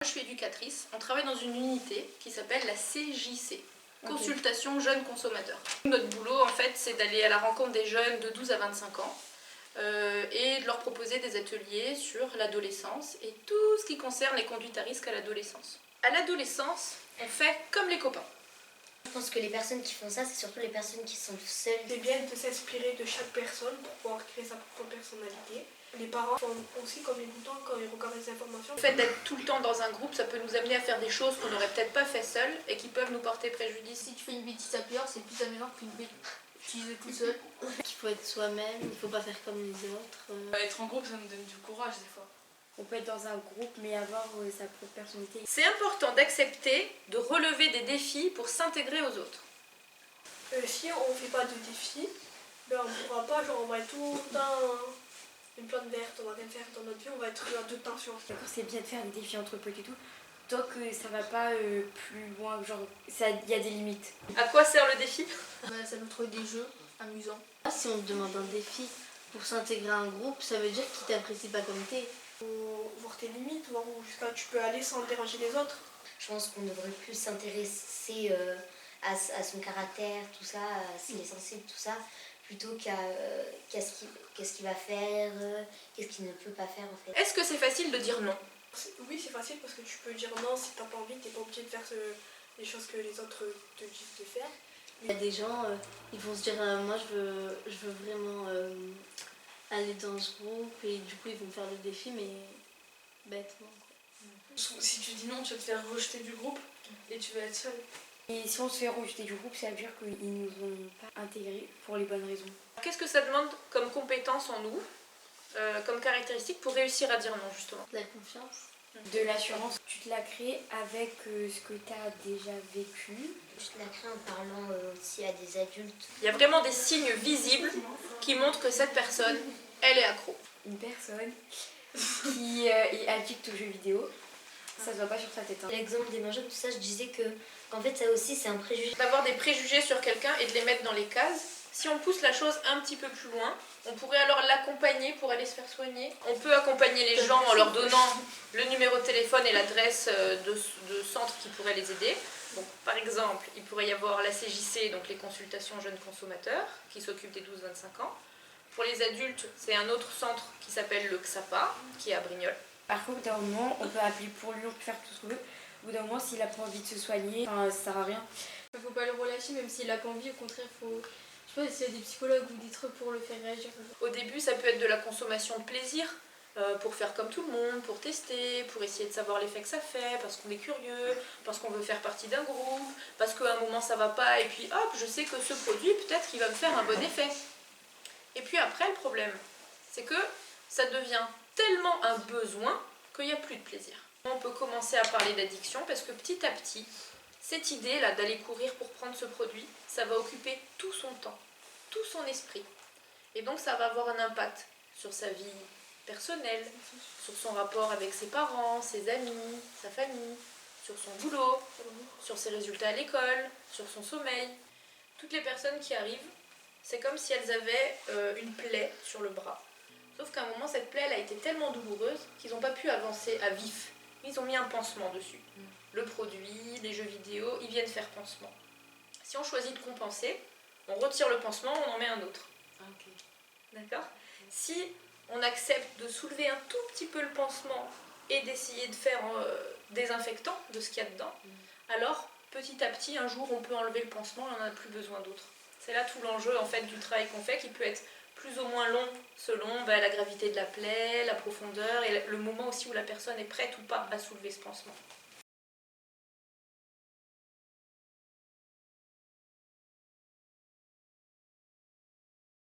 Je suis éducatrice, on travaille dans une unité qui s'appelle la CJC, Consultation Jeunes Consommateurs. Notre boulot en fait c'est d'aller à la rencontre des jeunes de 12 à 25 ans et de leur proposer des ateliers sur l'adolescence et tout ce qui concerne les conduites à risque à l'adolescence. À l'adolescence, on fait comme les copains. Je pense que les personnes qui font ça, c'est surtout les personnes qui sont seules. C'est bien de s'inspirer de chaque personne pour pouvoir créer sa propre personnalité. Les parents font aussi comme les boutons quand ils regardent les informations. Le fait d'être tout le temps dans un groupe, ça peut nous amener à faire des choses qu'on n'aurait peut-être pas fait seul et qui peuvent nous porter préjudice. Si tu fais une bêtise à plusieurs, c'est plus amusant qu'une bêtise tout seul. Il faut être soi-même, il ne faut pas faire comme les autres. Être en groupe, ça nous donne du courage des fois. On peut être dans un groupe mais avoir sa propre personnalité. C'est important d'accepter de relever des défis pour s'intégrer aux autres. Si on ne fait pas de défis, ben on ne pourra pas, genre on va être tout le temps une plante verte, on va rien faire dans notre vie, on va être à deux tensions. D'accord, c'est bien de faire des défis entre potes et tout, tant que ça va pas plus loin, genre il y a des limites. À quoi sert le défi? Ça nous trouve des jeux amusants. Si on te demande un défi pour s'intégrer à un groupe, ça veut dire qu'il t'apprécie pas comme t'es. Faut voir tes limites, voir où jusqu'à tu peux aller sans déranger les autres. Je pense qu'on devrait plus s'intéresser à son caractère, tout ça, à s'il est sensible, tout ça, plutôt qu'est-ce qu'il va faire, qu'est-ce qu'il ne peut pas faire en fait. Est-ce que c'est facile de dire non? Oui, c'est facile parce que tu peux dire non si t'as pas envie, t'es pas obligé de faire les choses que les autres te disent de faire. Il y a des gens, ils vont se dire moi je veux vraiment aller dans ce groupe et du coup ils vont faire le défi mais bêtement. Si tu dis non, tu vas te faire rejeter du groupe et tu vas être seule. Et si on se fait rejeter du groupe, ça veut dire qu'ils nous ont pas intégrés pour les bonnes raisons. Qu'est-ce que ça demande comme compétence en nous, comme caractéristique pour réussir à dire non justement? La confiance. De l'assurance, tu te la crées avec ce que tu as déjà vécu. Tu te la crées en parlant aussi à des adultes. Il y a vraiment des signes visibles qui montrent que cette personne, elle est accro. Une personne qui est addict aux jeux vidéo, ça se voit pas sur sa tête. Hein. L'exemple des mangeables, tout ça, je disais qu'en fait ça aussi c'est un préjugé. D'avoir des préjugés sur quelqu'un et de les mettre dans les cases. Si on pousse la chose un petit peu plus loin, on pourrait alors l'accompagner pour aller se faire soigner. On peut accompagner les gens en leur donnant le numéro de téléphone et l'adresse de centres qui pourraient les aider. Donc, par exemple, il pourrait y avoir la CJC, donc les consultations jeunes consommateurs, qui s'occupent des 12-25 ans. Pour les adultes, c'est un autre centre qui s'appelle le XAPA, qui est à Brignoles. Par contre, d'un moment, on peut appeler pour lui, on peut faire tout ce qu'on veut. Au bout d'un moment, s'il a pas envie de se soigner, ça sert à rien. Il faut pas le relâcher, même s'il a pas envie, au contraire, faut. Je sais pas s'il y a des psychologues ou des trucs pour le faire réagir. Au début, ça peut être de la consommation de plaisir, pour faire comme tout le monde, pour tester, pour essayer de savoir l'effet que ça fait, parce qu'on est curieux, parce qu'on veut faire partie d'un groupe, parce qu'à un moment ça va pas, et puis hop, je sais que ce produit, peut-être qu'il va me faire un bon effet. Et puis après, le problème, c'est que ça devient tellement un besoin qu'il n'y a plus de plaisir. On peut commencer à parler d'addiction parce que petit à petit, cette idée-là d'aller courir pour prendre ce produit, ça va occuper tout son temps, tout son esprit. Et donc ça va avoir un impact sur sa vie personnelle, sur son rapport avec ses parents, ses amis, sa famille, sur son boulot, sur ses résultats à l'école, sur son sommeil. Toutes les personnes qui arrivent, c'est comme si elles avaient une plaie sur le bras. Sauf qu'à un moment, cette plaie elle a été tellement douloureuse qu'ils n'ont pas pu avancer à vif. Ils ont mis un pansement dessus. Le produit, les jeux vidéo, ils viennent faire pansement. Si on choisit de compenser, on retire le pansement, on en met un autre. Okay. D'accord? Si on accepte de soulever un tout petit peu le pansement et d'essayer de faire désinfectant de ce qu'il y a dedans, alors petit à petit, un jour, on peut enlever le pansement et on n'en a plus besoin d'autre. C'est là tout l'enjeu en fait, du travail qu'on fait, qui peut être plus ou moins long selon la gravité de la plaie, la profondeur et le moment aussi où la personne est prête ou pas à soulever ce pansement.